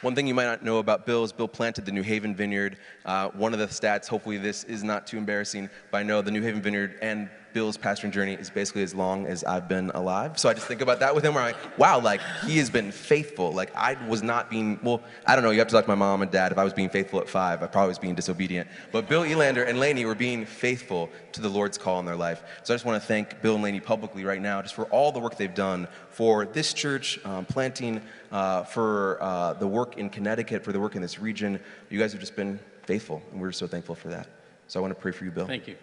One thing you might not know about Bill is Bill planted the New Haven Vineyard. One of the stats, hopefully this is not too embarrassing, but I know the New Haven Vineyard and Bill's pastoring journey is basically as long as I've been alive. So I just think about that with him where I'm like, wow, like he has been faithful. Like I was not being, well, I don't know, you have to talk to my mom and dad. If I was being faithful at 5, I probably was being disobedient. But Bill, Elander, and Lainey were being faithful to the Lord's call in their life. So I just want to thank Bill and Lainey publicly right now just for all the work they've done for this church, planting, for the work in Connecticut, for the work in this region. You guys have just been faithful, and we're so thankful for that. So I want to pray for you, Bill. Thank you.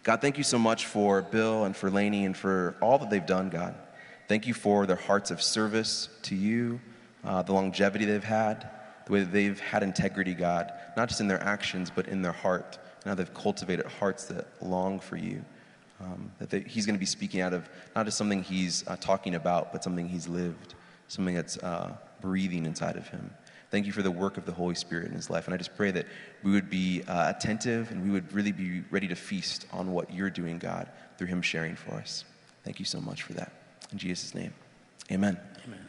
God, thank you so much for Bill and for Lainey and for all that they've done, God. Thank you for their hearts of service to you, the longevity they've had, the way that they've had integrity, God, not just in their actions, but in their heart. Now they've cultivated hearts that long for you, he's going to be speaking out of not just something he's talking about, but something he's lived, something that's breathing inside of him. Thank you for the work of the Holy Spirit in his life. And I just pray that we would be attentive and we would really be ready to feast on what you're doing, God, through him sharing for us. Thank you so much for that. In Jesus' name, amen. Amen.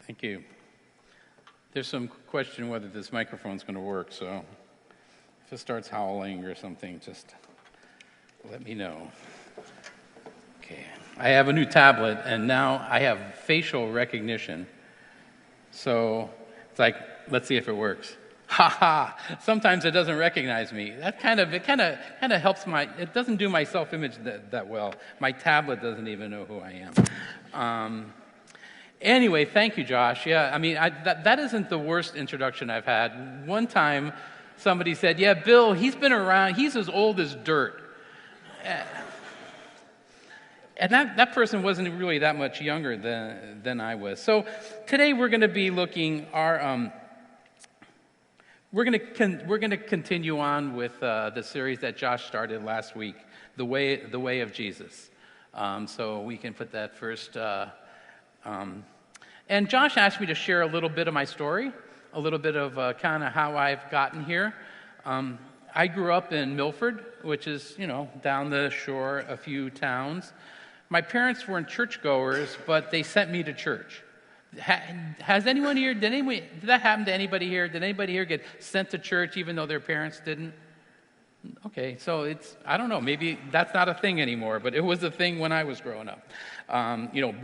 Thank you. There's some question whether this microphone's going to work, so if it starts howling or something, just let me know. Okay. I have a new tablet, and now I have facial recognition. So it's like, let's see if it works. Ha ha! Sometimes it doesn't recognize me. That kind of helps it doesn't do my self-image that well. My tablet doesn't even know who I am. Anyway, thank you, Josh. Yeah, I mean, that isn't the worst introduction I've had. One time, somebody said, yeah, Bill, he's been around, he's as old as dirt. And that person wasn't really that much younger than I was. So today we're going to be looking we're going to continue on with the series that Josh started last week, the way of Jesus. So we can put that first. And Josh asked me to share a little bit of my story, a little bit of kind of how I've gotten here. I grew up in Milford, which is down the shore a few towns. My parents weren't churchgoers, but they sent me to church. Has anyone here, did that happen to anybody here? Did anybody here get sent to church even though their parents didn't? Okay, so I don't know, maybe that's not a thing anymore, but it was a thing when I was growing up.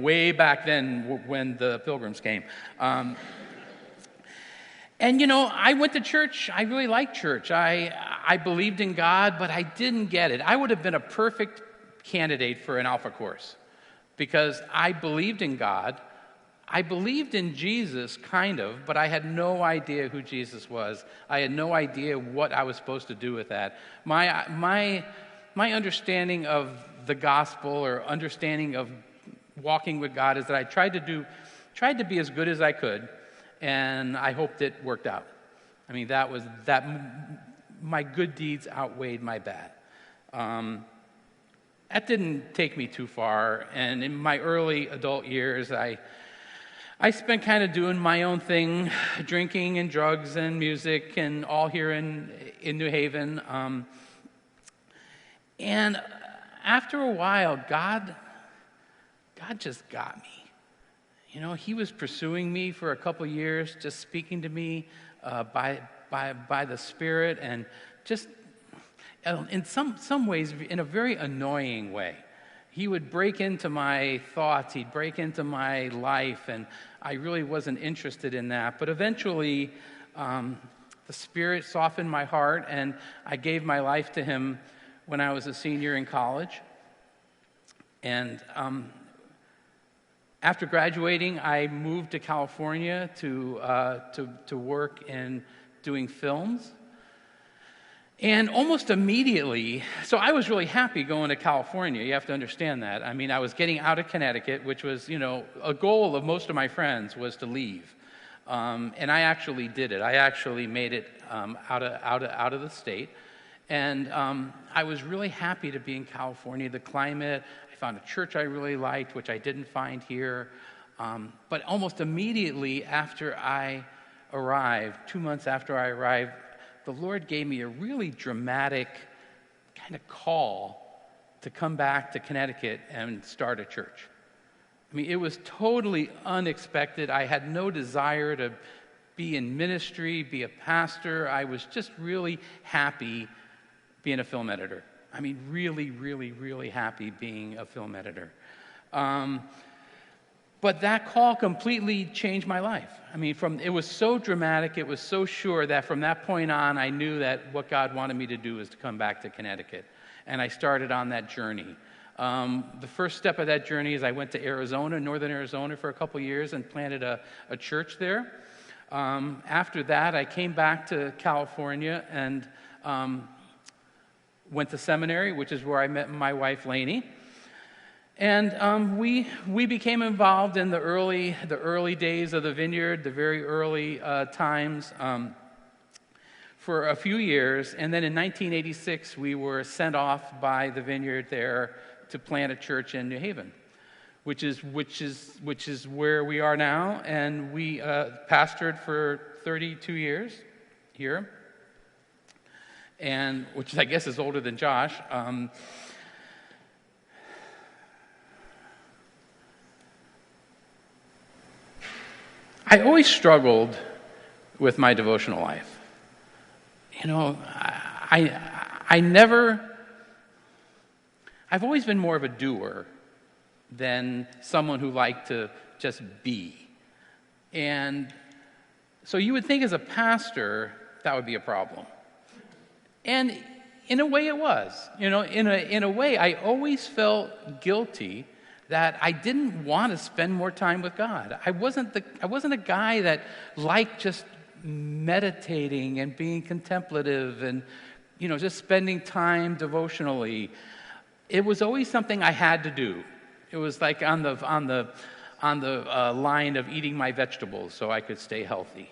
Way back then when the Pilgrims came. And I went to church. I really liked church. I believed in God, but I didn't get it. I would have been a perfect candidate for an Alpha course because I believed in God. I believed in Jesus, kind of, but I had no idea who Jesus was. I had no idea what I was supposed to do with that. My understanding of the gospel or understanding of walking with God is that I tried to be as good as I could, and I hoped it worked out. I mean, my good deeds outweighed my bad. That didn't take me too far, and in my early adult years, I spent kind of doing my own thing, drinking and drugs and music, and all here in New Haven. And after a while, God just got me. He was pursuing me for a couple years, just speaking to me by the Spirit, and just in some ways, in a very annoying way. He would break into my thoughts, he'd break into my life, and I really wasn't interested in that. But eventually, the Spirit softened my heart, and I gave my life to him when I was a senior in college. And after graduating, I moved to California to work in doing films. And almost immediately, so I was really happy going to California. You have to understand that. I mean, I was getting out of Connecticut, which was, a goal of most of my friends was to leave. And I actually did it. I actually made it out of the state. And I was really happy to be in California. The climate, I found a church I really liked, which I didn't find here. But almost immediately after I arrived, 2 months after I arrived, the Lord gave me a really dramatic kind of call to come back to Connecticut and start a church. I mean, it was totally unexpected. I had no desire to be in ministry, be a pastor. I was just really happy being a film editor. I mean, really, really, really happy being a film editor. But that call completely changed my life. I mean, it was so dramatic, it was so sure that from that point on, I knew that what God wanted me to do was to come back to Connecticut. And I started on that journey. The first step of that journey is I went to Arizona, northern Arizona, for a couple years and planted a church there. After that, I came back to California and went to seminary, which is where I met my wife, Lainey. And we became involved in the early days of the Vineyard, the very early times, for a few years. And then in 1986, we were sent off by the Vineyard there to plant a church in New Haven, which is where we are now. And we pastored for 32 years here, and which I guess is older than Josh. I always struggled with my devotional life. You know, I've always been more of a doer than someone who liked to just be. And so you would think as a pastor, that would be a problem. And in a way it was. You know, in a way, I always felt guilty that I didn't want to spend more time with God. I wasn't a guy that liked just meditating and being contemplative and, you know, just spending time devotionally. It was always something I had to do. It was like on the line of eating my vegetables so I could stay healthy.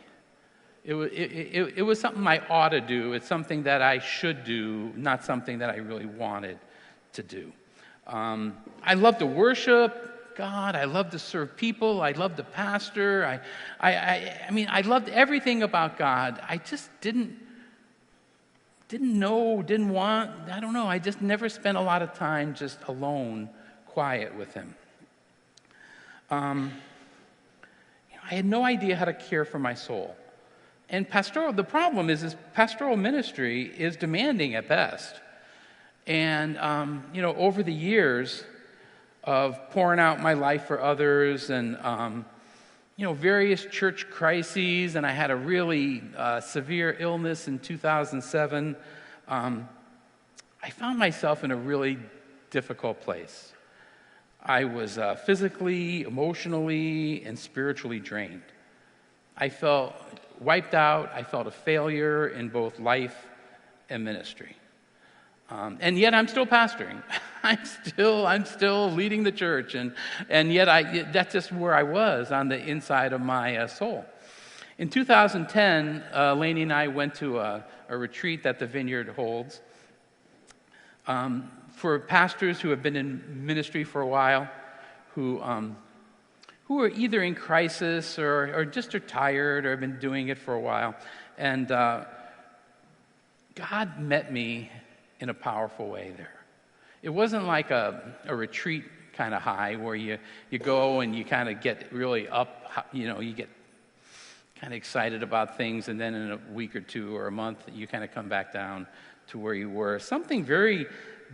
It was something I ought to do. It's something that I should do, not something that I really wanted to do. I love to worship God. I love to serve people. I love to pastor. I mean, I loved everything about God. I just didn't want. I don't know. I just never spent a lot of time just alone, quiet with Him. I had no idea how to care for my soul. And the problem is pastoral ministry is demanding at best. And, you know, over the years of pouring out my life for others and, you know, various church crises, and I had a really severe illness in 2007, I found myself in a really difficult place. I was physically, emotionally, and spiritually drained. I felt wiped out. I felt a failure in both life and ministry. And yet I'm still pastoring. I'm still leading the church, and yet that's just where I was on the inside of my soul. In 2010, Lainey and I went to a retreat that the Vineyard holds for pastors who have been in ministry for a while, who are either in crisis or just are tired or have been doing it for a while. And God met me in a powerful way there. It wasn't like a retreat kind of high where you go and you kind of get really up, you know, you get kind of excited about things, and then in a week or two or a month, you kind of come back down to where you were. Something very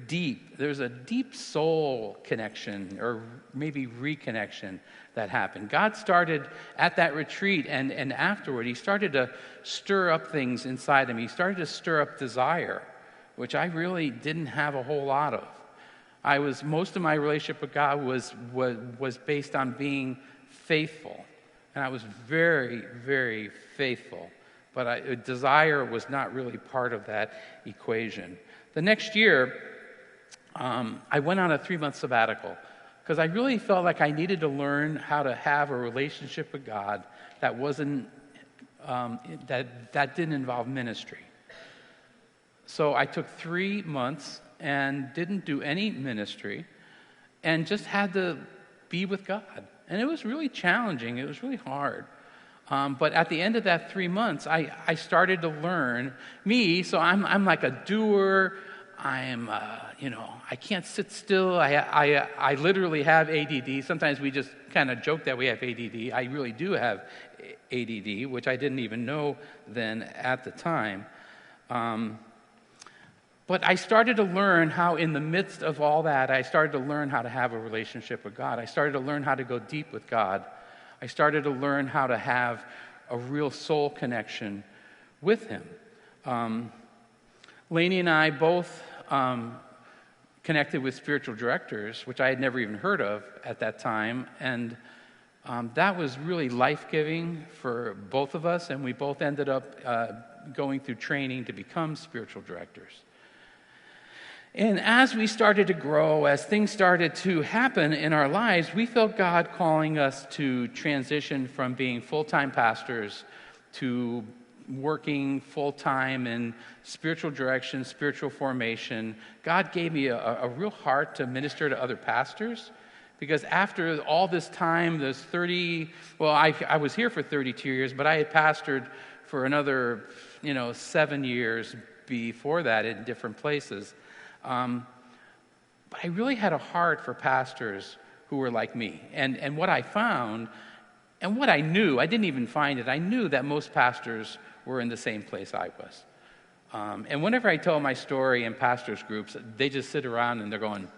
deep. There's a deep soul connection or maybe reconnection that happened. God started at that retreat, and afterward, He started to stir up things inside of me. He started to stir up desire, which I really didn't have a whole lot of. Most of my relationship with God was based on being faithful, and I was very, very faithful. But desire was not really part of that equation. The next year, I went on a 3-month sabbatical because I really felt like I needed to learn how to have a relationship with God that wasn't that didn't involve ministry. So I took 3 months and didn't do any ministry and just had to be with God. And it was really challenging. It was really hard. But at the end of that 3 months, I started to learn so I'm like a doer. I can't sit still. I literally have ADD. Sometimes we just kind of joke that we have ADD. I really do have ADD, which I didn't even know then at the time. But I started to learn how in the midst of all that, I started to learn how to have a relationship with God. I started to learn how to go deep with God. I started to learn how to have a real soul connection with Him. Lainey and I both connected with spiritual directors, which I had never even heard of at that time, and that was really life-giving for both of us, and we both ended up going through training to become spiritual directors. And as we started to grow, as things started to happen in our lives, we felt God calling us to transition from being full-time pastors to working full-time in spiritual direction, spiritual formation. God gave me a real heart to minister to other pastors, because after all this time, I was here for 32 years, but I had pastored for another, 7 years before that in different places. But I really had a heart for pastors who were like me. And what I found, and what I knew, I didn't even find it, I knew that most pastors were in the same place I was. And whenever I tell my story in pastors' groups, they just sit around and they're going,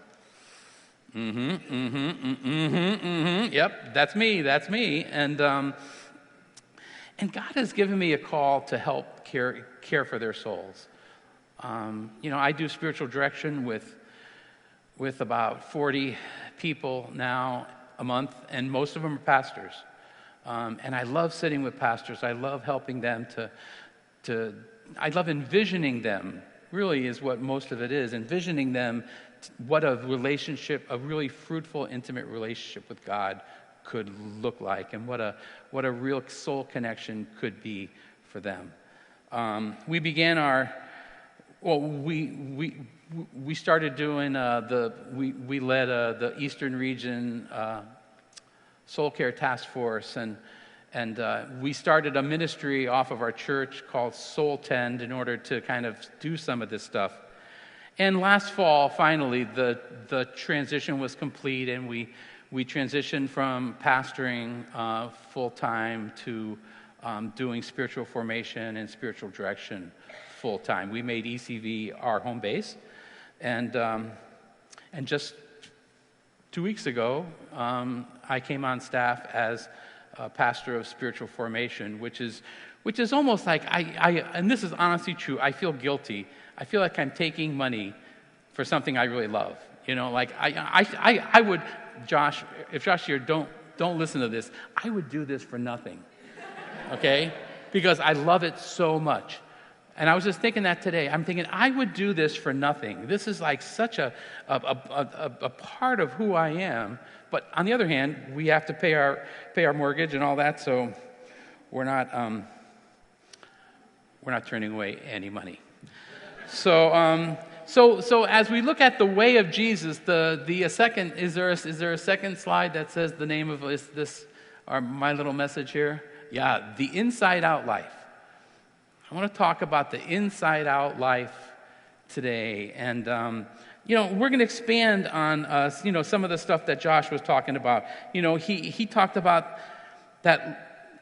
yep, that's me. And God has given me a call to help care for their souls. I do spiritual direction with about 40 people now a month, and most of them are pastors. And I love sitting with pastors. I love helping them I love envisioning them, really is what most of it is, envisioning them what a relationship, a really fruitful, intimate relationship with God could look like, and what a real soul connection could be for them. We began we started doing we led the Eastern Region Soul Care Task Force, and we started a ministry off of our church called Soul Tend in order to kind of do some of this stuff. And last fall, finally, the transition was complete, and we transitioned from pastoring full-time to doing spiritual formation and spiritual direction full-time. We made ECV our home base, and just 2 weeks ago, I came on staff as a pastor of spiritual formation, which is almost like and this is honestly true, I feel guilty. I feel like I'm taking money for something I really love. I would, Josh, if Josh here, don't listen to this, I would do this for nothing, okay? Because I love it so much. And I was just thinking that today. I'm thinking, I would do this for nothing. This is like such a part of who I am. But on the other hand, we have to pay our mortgage and all that, so we're not turning away any money. So as we look at the way of Jesus, is there a second slide that says the name of this or my little message here? Yeah, the inside out life. I want to talk about the inside out life today, and we're going to expand on some of the stuff that Josh was talking about. He talked about that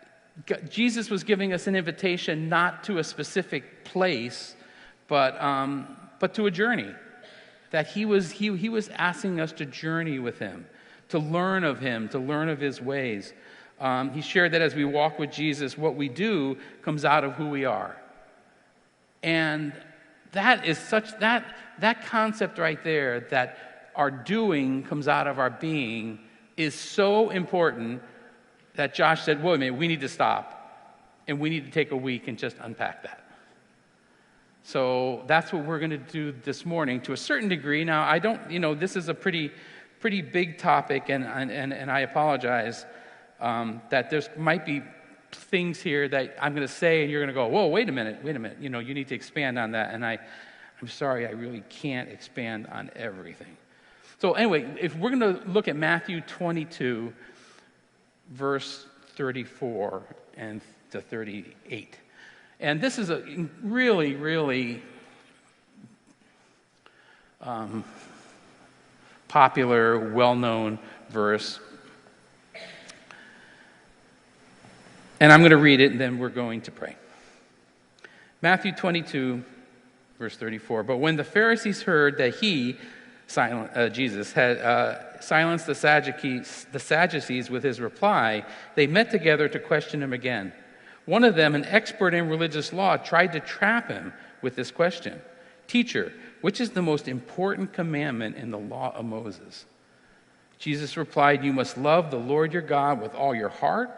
Jesus was giving us an invitation not to a specific place, but to a journey. That he was asking us to journey with him, to learn of him, to learn of his ways. He shared that as we walk with Jesus, what we do comes out of who we are. And that is that concept right there, that our doing comes out of our being, is so important that Josh said, wait a minute, we need to stop, and we need to take a week and just unpack that. So that's what we're going to do this morning to a certain degree. Now, I don't, this is a pretty big topic, and I apologize that there might be things here that I'm going to say, and you're going to go, whoa, wait a minute, you need to expand on that, and I'm sorry, I really can't expand on everything. So anyway, if we're going to look at Matthew 22, verse 34 and to 38, and this is a really, really popular, well-known verse. And I'm going to read it, and then we're going to pray. Matthew 22, verse 34. But when the Pharisees heard that Jesus, had silenced the Sadducees with his reply, they met together to question him again. One of them, an expert in religious law, tried to trap him with this question. Teacher, which is the most important commandment in the law of Moses? Jesus replied, you must love the Lord your God with all your heart,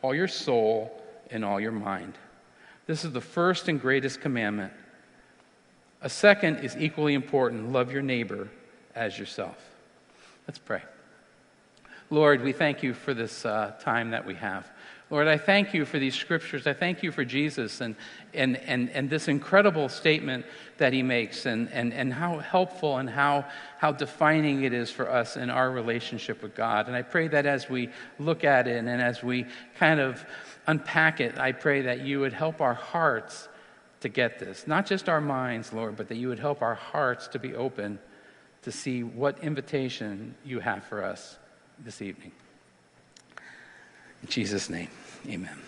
all your soul, and all your mind. This is the first and greatest commandment. A second is equally important. Love your neighbor as yourself. Let's pray. Lord, we thank you for this time that we have. Lord, I thank you for these scriptures. I thank you for Jesus and this incredible statement that he makes and how helpful and how defining it is for us in our relationship with God. And I pray that as we look at it and as we kind of unpack it, I pray that you would help our hearts to get this. Not just our minds, Lord, but that you would help our hearts to be open to see what invitation you have for us this evening. In Jesus' name, amen.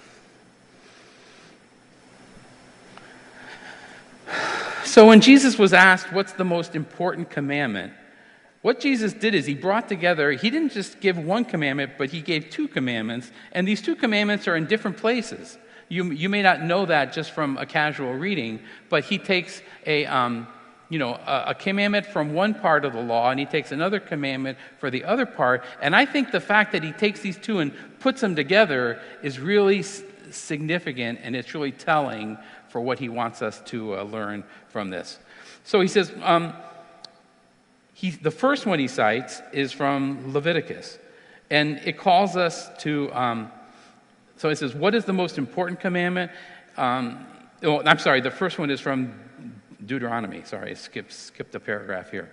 So when Jesus was asked, what's the most important commandment? What Jesus did is he brought together, he didn't just give one commandment, but he gave two commandments. And these two commandments are in different places. You may not know that just from a casual reading, but he takes a commandment from one part of the law, and he takes another commandment for the other part. And I think the fact that he takes these two and puts them together is really significant, and it's really telling for what he wants us to learn from this. So he says, the first one he cites is from Leviticus, and it calls us to, so it says, what is the most important commandment? The first one is from Deuteronomy. Sorry, I skipped a paragraph here.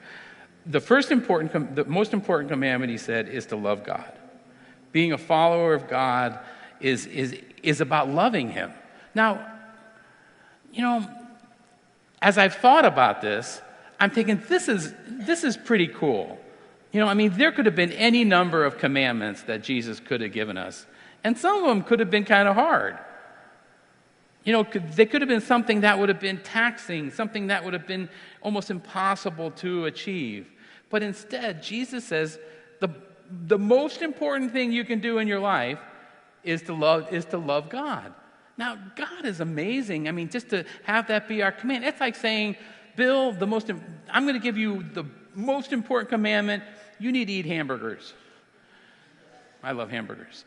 The most important commandment, he said, is to love God. Being a follower of God is about loving him. Now, as I've thought about this, I'm thinking this is pretty cool. There could have been any number of commandments that Jesus could have given us, and some of them could have been kind of hard. They could have been something that would have been taxing, something that would have been almost impossible to achieve. But instead, Jesus says the most important thing you can do in your life is to love God. Now, God is amazing. Just to have that be our command. It's like saying, Bill, I'm going to give you the most important commandment. You need to eat hamburgers. I love hamburgers.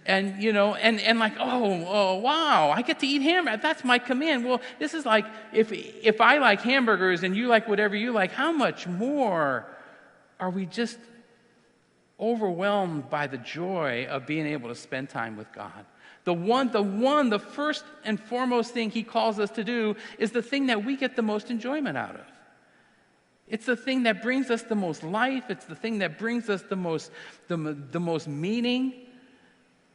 And, like, oh, wow, I get to eat hamburgers. That's my command. Well, this is like, if I like hamburgers and you like whatever you like, how much more are we just overwhelmed by the joy of being able to spend time with God? The first and foremost thing he calls us to do is the thing that we get the most enjoyment out of. It's the thing that brings us the most life. It's the thing that brings us the most meaning.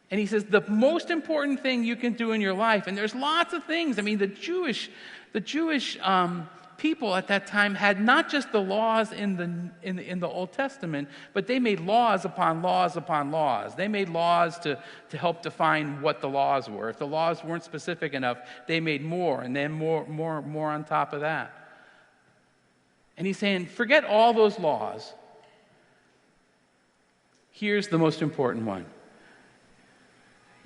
And he says the most important thing you can do in your life, and there's lots of things. The Jewish people at that time had not just the laws in the Old Testament, but they made laws upon laws upon laws. They made laws to help define what the laws were. If the laws weren't specific enough, they made more, and then more on top of that. And he's saying, forget all those laws. Here's the most important one.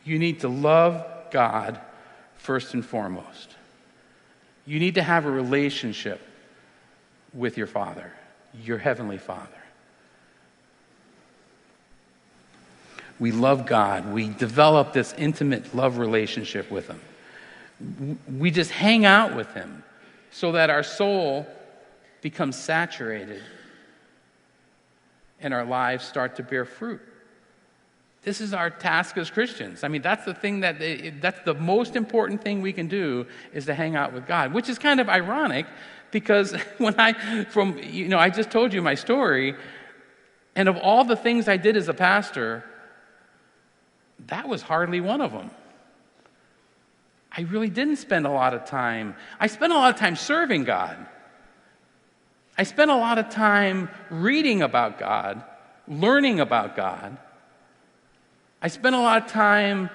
You need to love God first and foremost. You need to have a relationship with your Father, your Heavenly Father. We love God. We develop this intimate love relationship with Him. We just hang out with Him so that our soul becomes saturated and our lives start to bear fruit. This is our task as Christians. That's the thing that's the most important thing we can do is to hang out with God, which is kind of ironic because I just told you my story, and of all the things I did as a pastor, that was hardly one of them. I really didn't spend a lot of time. I spent a lot of time serving God. I spent a lot of time reading about God, learning about God. I spent a lot of time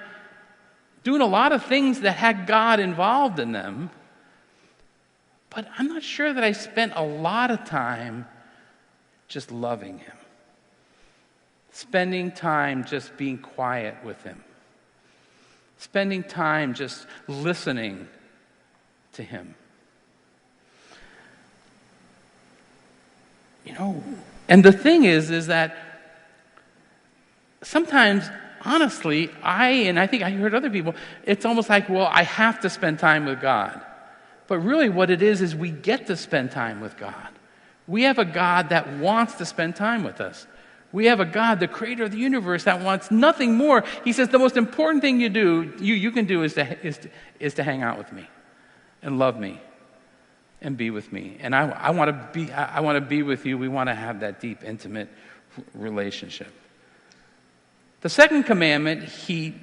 doing a lot of things that had God involved in them. But I'm not sure that I spent a lot of time just loving him. Spending time just being quiet with him. Spending time just listening to him. And the thing is that sometimes, honestly, I think I heard other people, it's almost like, well, I have to spend time with God. But really what it is we get to spend time with God. We have a God that wants to spend time with us. We have a God, the creator of the universe, that wants nothing more. He says the most important thing you can do is to hang out with me and love me and be with me. And I want to be with you. We want to have that deep, intimate relationship. The second commandment he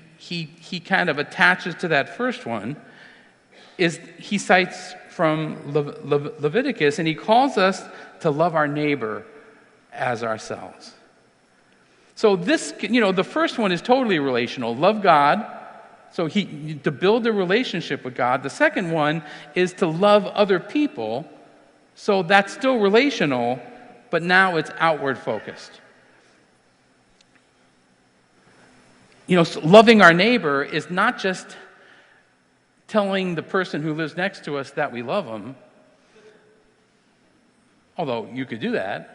kind of attaches to that first one is he cites from Leviticus, and he calls us to love our neighbor as ourselves. So this, the first one is totally relational. Love God. So to build a relationship with God. The second one is to love other people. So that's still relational, but now it's outward focused. So loving our neighbor is not just telling the person who lives next to us that we love them, although you could do that.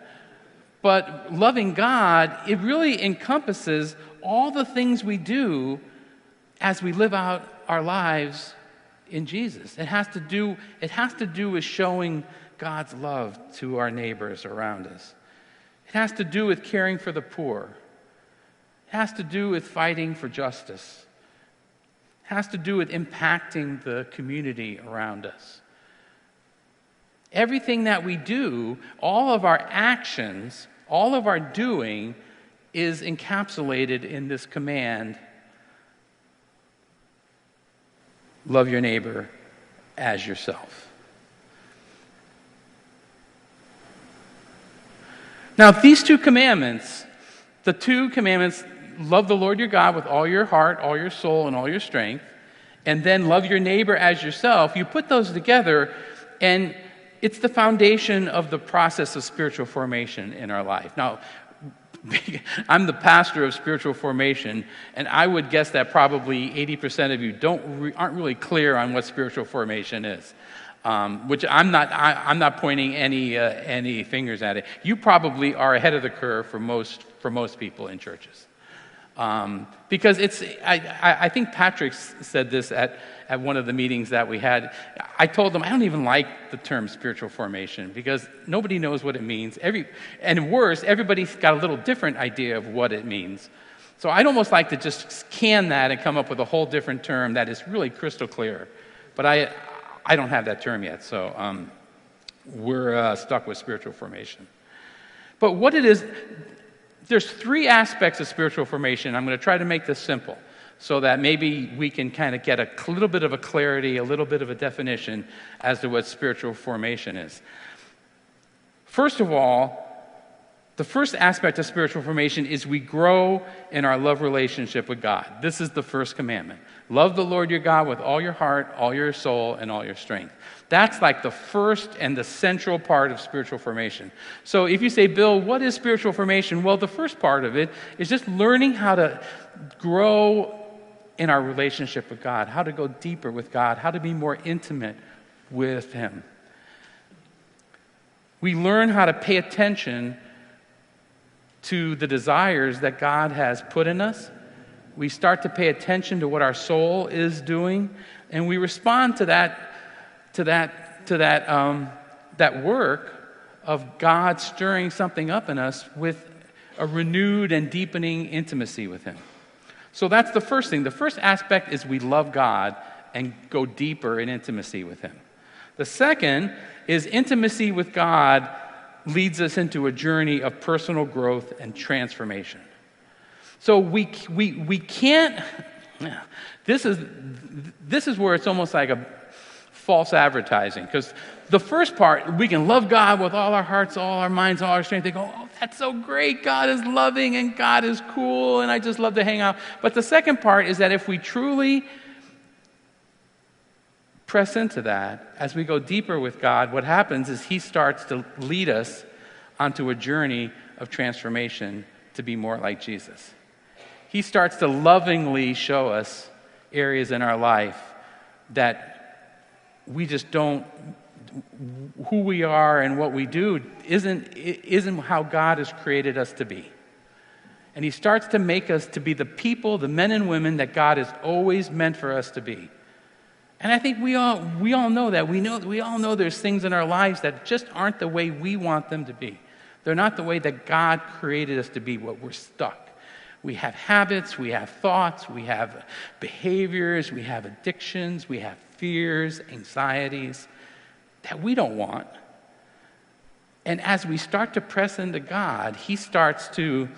But loving God, it really encompasses all the things we do as we live out our lives in Jesus. It has to do with showing God's love to our neighbors around us. It has to do with caring for the poor. It has to do with fighting for justice. It has to do with impacting the community around us. Everything that we do, all of our actions, all of our doing is encapsulated in this command: love your neighbor as yourself. Now, these two commandments, love the Lord your God with all your heart, all your soul, and all your strength, and then love your neighbor as yourself, you put those together, and it's the foundation of the process of spiritual formation in our life. Now, I'm the pastor of spiritual formation, and I would guess that probably 80% of you aren't really clear on what spiritual formation is. Which I'm not pointing any fingers at it. You probably are ahead of the curve for most people in churches, because I think Patrick said this at one of the meetings that we had. I told them I don't even like the term spiritual formation because nobody knows what it means. And worse, everybody's got a little different idea of what it means. So I'd almost like to just can that and come up with a whole different term that is really crystal clear. But I don't have that term yet, so we're stuck with spiritual formation. But what it is, there's three aspects of spiritual formation. I'm going to try to make this simple so that maybe we can kind of get a little bit of a clarity, a little bit of a definition as to what spiritual formation is. First of all, the first aspect of spiritual formation is we grow in our love relationship with God. This is the first commandment. Love the Lord your God with all your heart, all your soul, and all your strength. That's like the first and the central part of spiritual formation. So if you say, Bill, what is spiritual formation? Well, the first part of it is just learning how to grow in our relationship with God, how to go deeper with God, how to be more intimate with Him. We learn how to pay attention to the desires that God has put in us. We start to pay attention to what our soul is doing, and we respond to that work of God stirring something up in us with a renewed and deepening intimacy with Him. So that's the first thing. The first aspect is we love God and go deeper in intimacy with Him. The second is intimacy with God leads us into a journey of personal growth and transformation. So we can't. This is where it's almost like a false advertising, because the first part, we can love God with all our hearts, all our minds, all our strength. They go, oh, that's so great. God is loving and God is cool and I just love to hang out. But the second part is that if we truly press into that, as we go deeper with God, what happens is he starts to lead us onto a journey of transformation to be more like Jesus. He starts to lovingly show us areas in our life that we just don't, who we are and what we do isn't how God has created us to be. And he starts to make us to be the people, the men and women that God has always meant for us to be. And I think we all know that. We all know there's things in our lives that just aren't the way we want them to be. They're not the way that God created us to be, but we're stuck. We have habits, we have thoughts, we have behaviors, we have addictions, we have fears, anxieties that we don't want. And as we start to press into God, he starts to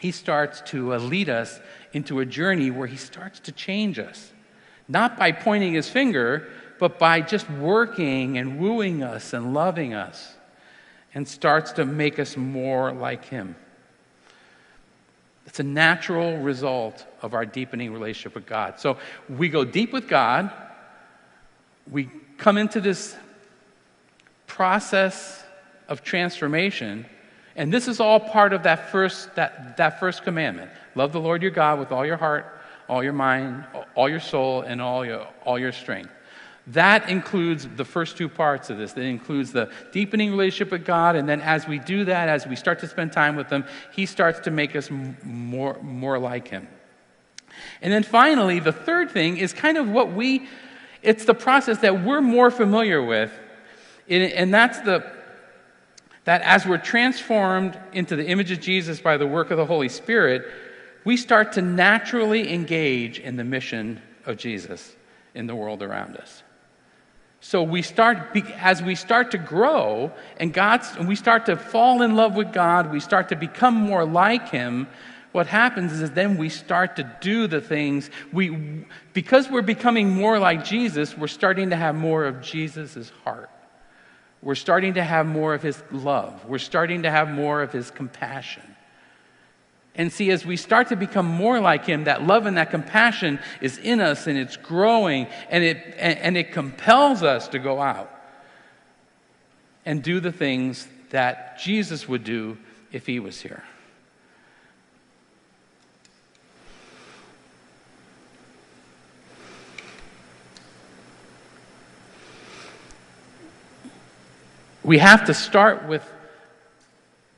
lead us into a journey where he starts to change us. Not by pointing his finger, but by just working and wooing us and loving us, and starts to make us more like him. It's a natural result of our deepening relationship with God. So we go deep with God. We come into this process of transformation, and this is all part of that first commandment. Love the Lord your God with all your heart, all your mind, all your soul, and all your strength. That includes the first two parts of this. That includes the deepening relationship with God, and then as we do that, as we start to spend time with him, he starts to make us more like him. And then finally, the third thing is kind of it's the process that we're more familiar with, and that's that as we're transformed into the image of Jesus by the work of the Holy Spirit, we start to naturally engage in the mission of Jesus in the world around us. So as we start to grow and we start to fall in love with God, we start to become more like him, what happens is then we start to do the things, because we're becoming more like Jesus, we're starting to have more of Jesus' heart. We're starting to have more of his love. We're starting to have more of his compassion. And see, as we start to become more like him, that love and that compassion is in us, and it's growing, and it compels us to go out and do the things that Jesus would do if he was here. We have to start with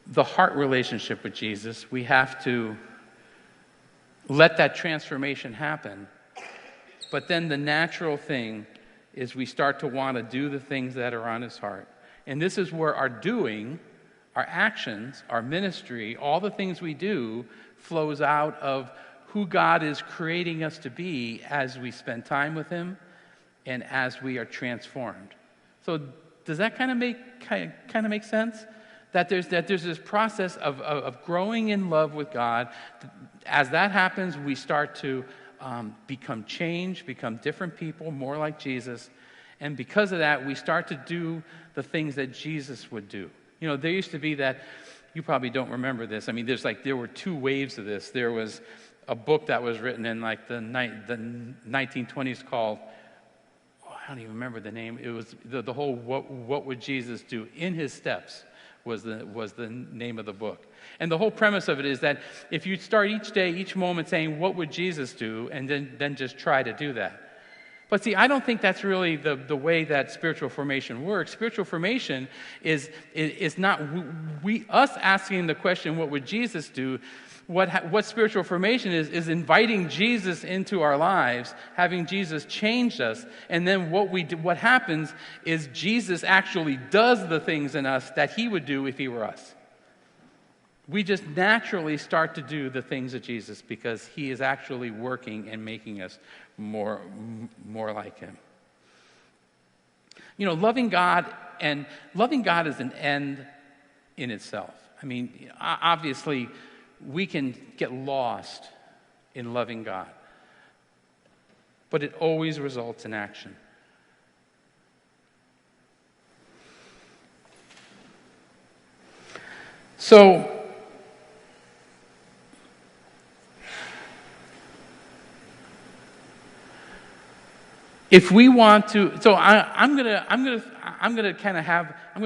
the heart relationship with Jesus. We have to let that transformation happen. But then the natural thing is we start to want to do the things that are on his heart. And this is where our doing, our actions, our ministry, all the things we do flows out of who God is creating us to be as we spend time with him and as we are transformed. So does that kind of make sense? That there's this process of growing in love with God. As that happens, we start to become changed, become different people, more like Jesus. And because of that, we start to do the things that Jesus would do. You know, there used to be that, you probably don't remember this. I mean, there were two waves of this. There was a book that was written in like the 1920s called, I don't even remember the name. It was the whole what would Jesus do in his steps was the name of the book. And the whole premise of it is that if you start each day, each moment saying, what would Jesus do? And then just try to do that. But see, I don't think that's really the way that spiritual formation works. Spiritual formation is not us asking the question, what would Jesus do? What spiritual formation is inviting Jesus into our lives, having Jesus change us, and then what happens is Jesus actually does the things in us that he would do if he were us. We just naturally start to do the things of Jesus because he is actually working and making us more like him. You know, loving God is an end in itself. I mean, obviously, we can get lost in loving God, but it always results in action. So if we want to, I'm gonna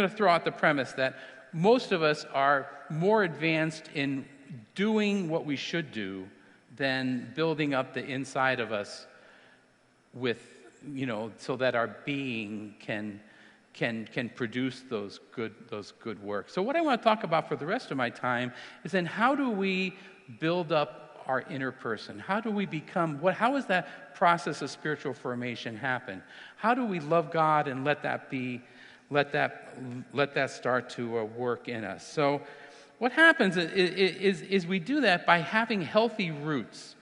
throw out the premise that most of us are more advanced in doing what we should do than building up the inside of us with, so that our being can produce those good works. So what I want to talk about for the rest of my time is then how do we build up our inner person? How do we become, how is that process of spiritual formation happen? How do we love God and let that start to work in us? So what happens is we do that by having healthy roots.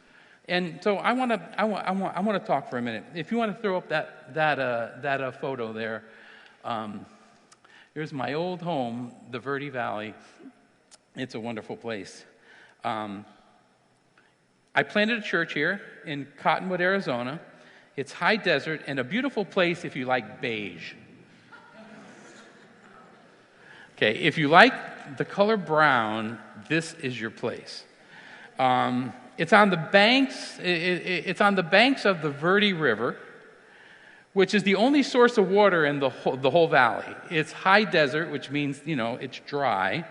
And so I want to talk for a minute. If you want to throw up that photo there, here's my old home, the Verde Valley. It's a wonderful place. I planted a church here in Cottonwood, Arizona. It's high desert and a beautiful place if you like beige. Okay, if you like the color brown, this is your place. It's on the banks. It's on the banks of the Verde River, which is the only source of water in the whole valley. It's high desert, which means it's dry.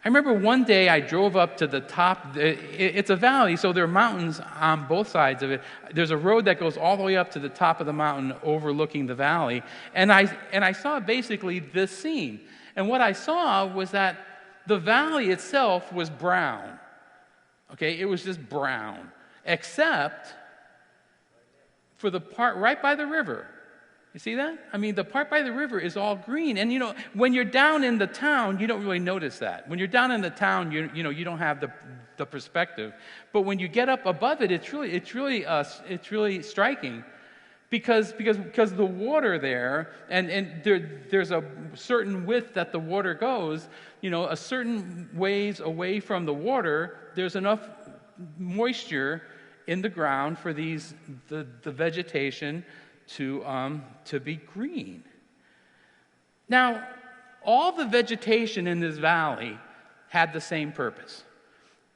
I remember one day I drove up to the top. It's a valley, so there are mountains on both sides of it. There's a road that goes all the way up to the top of the mountain overlooking the valley. And I saw basically this scene. And what I saw was that the valley itself was brown. Okay, it was just brown, except for the part right by the river. You see that? I mean, the part by the river is all green. And, when you're down in the town, you don't really notice that. When you're down in the town, you don't have the perspective. But when you get up above it, it's really striking because the water there, and there's a certain width that the water goes, a certain ways away from the water, there's enough moisture in the ground for the vegetation to be green. Now, all the vegetation in this valley had the same purpose,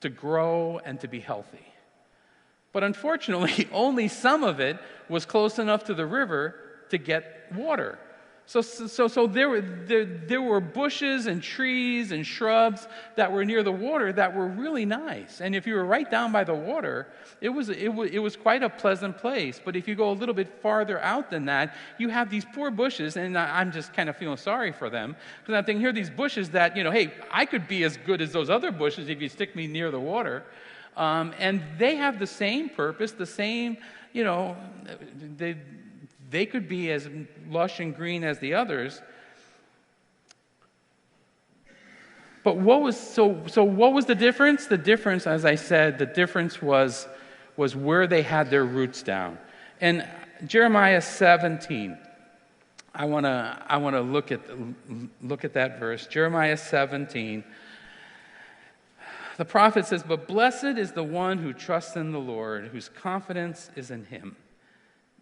to grow and to be healthy. But unfortunately, only some of it was close enough to the river to get water. So there were bushes and trees and shrubs that were near the water that were really nice. And if you were right down by the water, it was quite a pleasant place. But if you go a little bit farther out than that, you have these poor bushes, and I'm just kind of feeling sorry for them because I'm thinking, here are these bushes that hey, I could be as good as those other bushes if you stick me near the water, and they have the same purpose, the same, They could be as lush and green as the others. But what was the difference? The difference, as I said, was where they had their roots down. And Jeremiah 17, I want to look at that verse. Jeremiah 17. The prophet says, "But blessed is the one who trusts in the Lord, whose confidence is in him.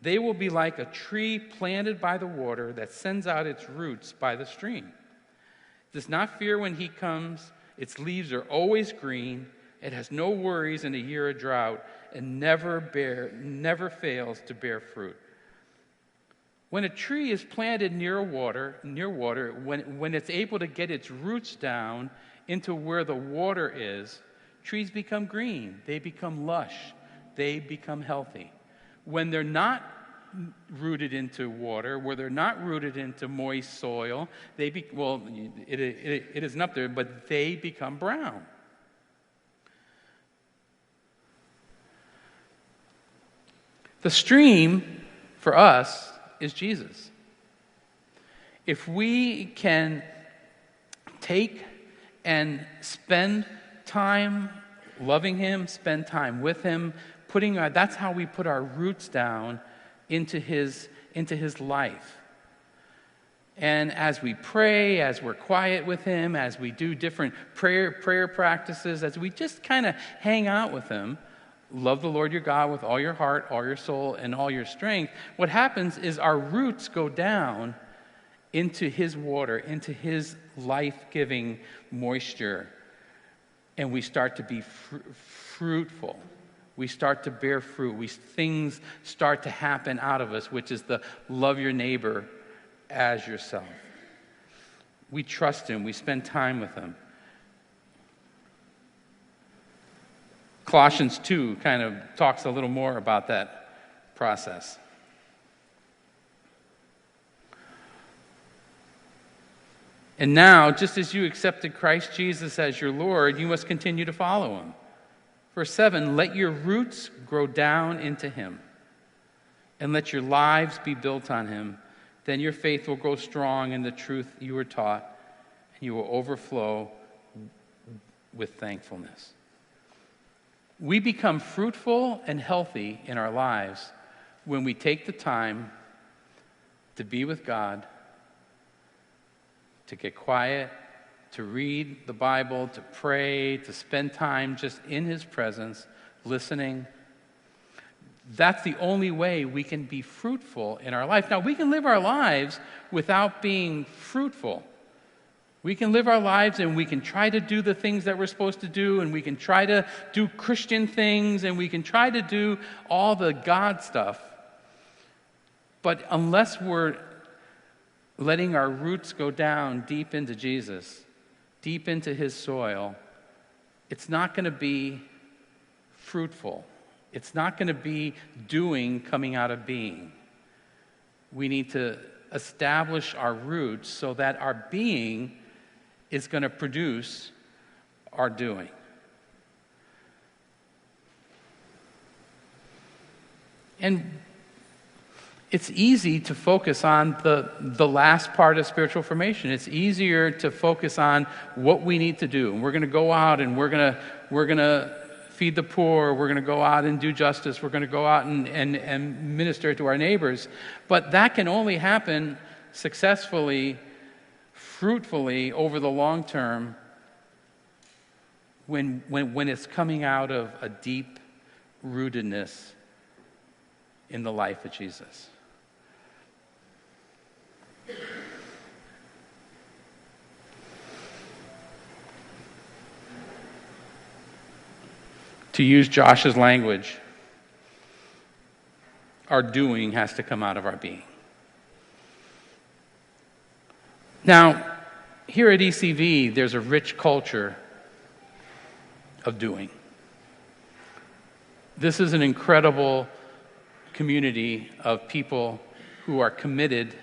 They will be like a tree planted by the water that sends out its roots by the stream. It does not fear when heat comes. Its leaves are always green. It has no worries in a year of drought and never fails to bear fruit." When a tree is planted near water, when it's able to get its roots down into where the water is, trees become green. They become lush. They become healthy. When they're not rooted into water, where they're not rooted into moist soil, it isn't up there, but they become brown. The stream for us is Jesus. If we can take and spend time loving him, spend time with him, that's how we put our roots down into his life. And as we pray, as we're quiet with him, as we do different prayer practices, as we just kind of hang out with him, love the Lord your God with all your heart, all your soul, and all your strength, what happens is our roots go down into his water, into his life-giving moisture, and we start to be fruitful. We start to bear fruit. Things start to happen out of us, which is the love your neighbor as yourself. We trust him. We spend time with him. Colossians 2 kind of talks a little more about that process. And now, just as you accepted Christ Jesus as your Lord, you must continue to follow him. Verse 7, let your roots grow down into him, and let your lives be built on him. Then your faith will grow strong in the truth you were taught, and you will overflow with thankfulness. We become fruitful and healthy in our lives when we take the time to be with God, to get quiet, to read the Bible, to pray, to spend time just in his presence, listening. That's the only way we can be fruitful in our life. Now, we can live our lives without being fruitful. We can live our lives and we can try to do the things that we're supposed to do, and we can try to do Christian things, and we can try to do all the God stuff. But unless we're letting our roots go down deep into Jesus, deep into his soil, it's not going to be fruitful. It's not going to be doing coming out of being. We need to establish our roots so that our being is going to produce our doing. And it's easy to focus on the last part of spiritual formation. It's easier to focus on what we need to do. And we're going to go out and we're going to feed the poor. We're going to go out and do justice. We're going to go out and minister to our neighbors. But that can only happen successfully, fruitfully over the long term when it's coming out of a deep rootedness in the life of Jesus. To use Josh's language, our doing has to come out of our being. Now, here at ECV, there's a rich culture of doing. This is an incredible community of people who are committed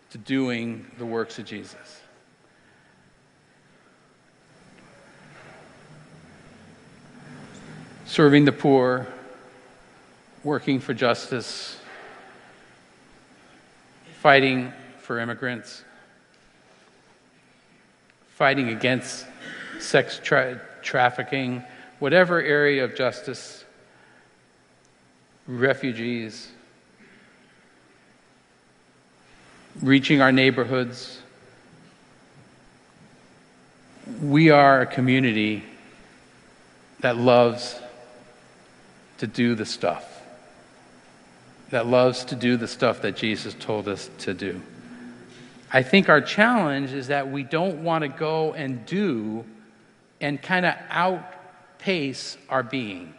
to doing the works of Jesus. Serving the poor, working for justice, fighting for immigrants, fighting against sex trafficking, whatever area of justice, refugees, reaching our neighborhoods. We are a community that loves to do the stuff, that loves to do the stuff that Jesus told us to do. I think our challenge is that we don't want to go and do and kind of outpace our being.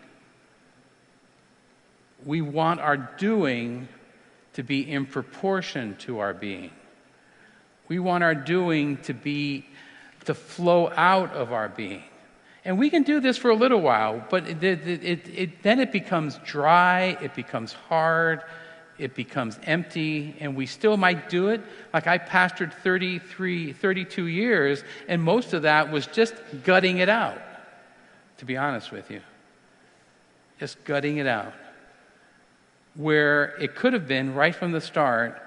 We want our doing to be in proportion to our being. We want our doing to flow out of our being. And we can do this for a little while, but then it becomes dry, it becomes hard, it becomes empty, and we still might do it. Like I pastored 32 years, and most of that was just gutting it out, to be honest with you. Just gutting it out. Where it could have been right from the start,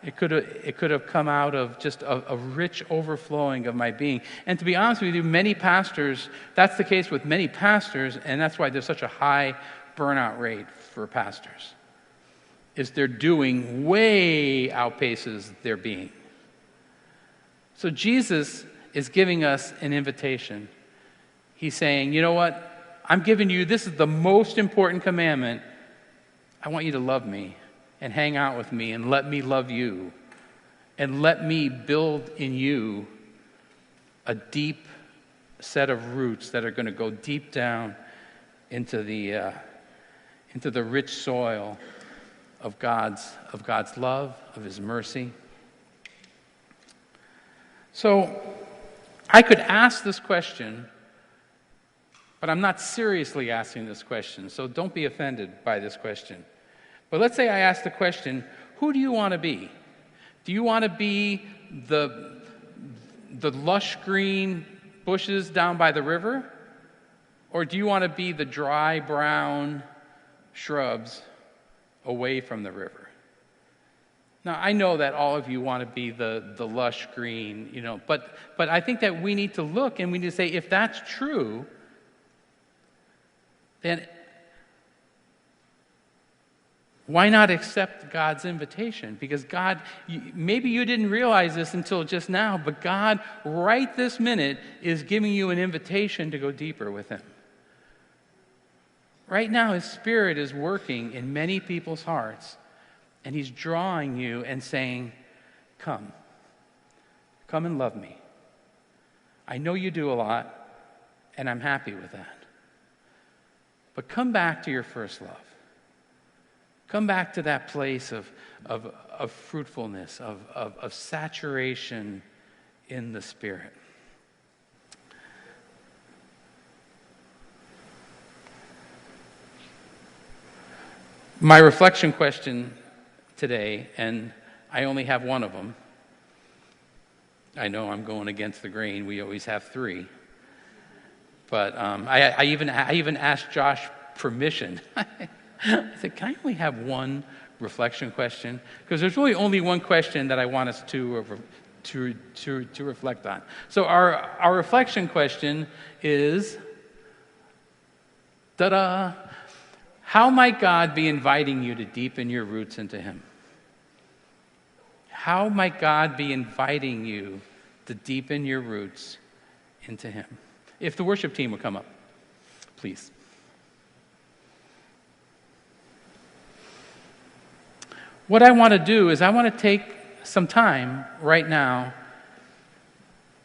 it could have come out of just a rich overflowing of my being. And to be honest with you, many pastors, that's the case with many pastors, and that's why there's such a high burnout rate for pastors, is their doing way outpaces their being. So Jesus is giving us an invitation. He's saying, you know what? I'm giving you, this is the most important commandment. I want you to love me and hang out with me and let me love you. and let me build in you a deep set of roots that are going to go deep down into the rich soil of God's love, of his mercy. So I could ask this question, but I'm not seriously asking this question, so don't be offended by this question. But let's say I ask the question, who do you want to be? Do you want to be the lush green bushes down by the river? Or do you want to be the dry brown shrubs away from the river? Now, I know that all of you want to be the lush green, but I think that we need to look and we need to say, if that's true, then why not accept God's invitation? Because God, maybe you didn't realize this until just now, but God, right this minute, is giving you an invitation to go deeper with him. Right now, his Spirit is working in many people's hearts, and he's drawing you and saying, come and love me. I know you do a lot, and I'm happy with that. But come back to your first love. Come back to that place of fruitfulness, of saturation in the Spirit. My reflection question today, and I only have one of them. I know I'm going against the grain. We always have three. But I even asked Josh permission. I said, can I only have one reflection question? Because there's really only one question that I want us to reflect on. So our reflection question is, ta-da, how might God be inviting you to deepen your roots into him? How might God be inviting you to deepen your roots into him? If the worship team would come up, please. What I want to do is I want to take some time right now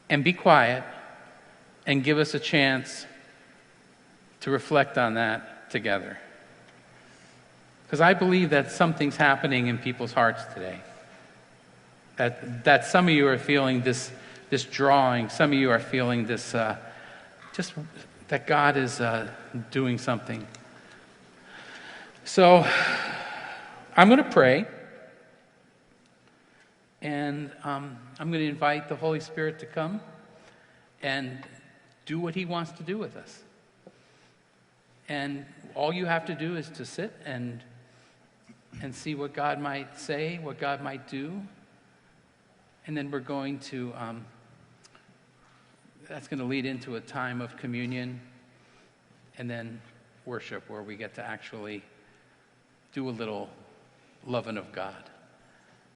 and be quiet and give us a chance to reflect on that together. Because I believe that something's happening in people's hearts today. That some of you are feeling this drawing. Some of you are feeling this, just that God is doing something. So I'm going to pray. And I'm going to invite the Holy Spirit to come and do what he wants to do with us. And all you have to do is to sit and see what God might say, what God might do. And then we're going to, that's going to lead into a time of communion and then worship where we get to actually do a little loving of God.